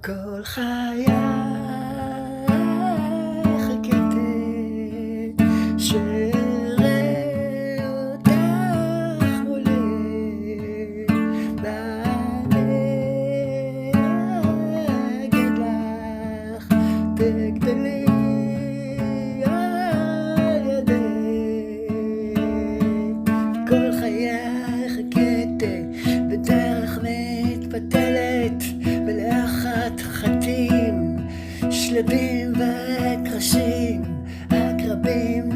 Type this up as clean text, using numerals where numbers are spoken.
כל חיי חיכיתי שאראה אותך מולי, ואני אגיד לך תגדלי על ידי. כל חיי חיכיתי בדרך מתפתלת מלאכת חטים, שלבים וקרשים, עקרבים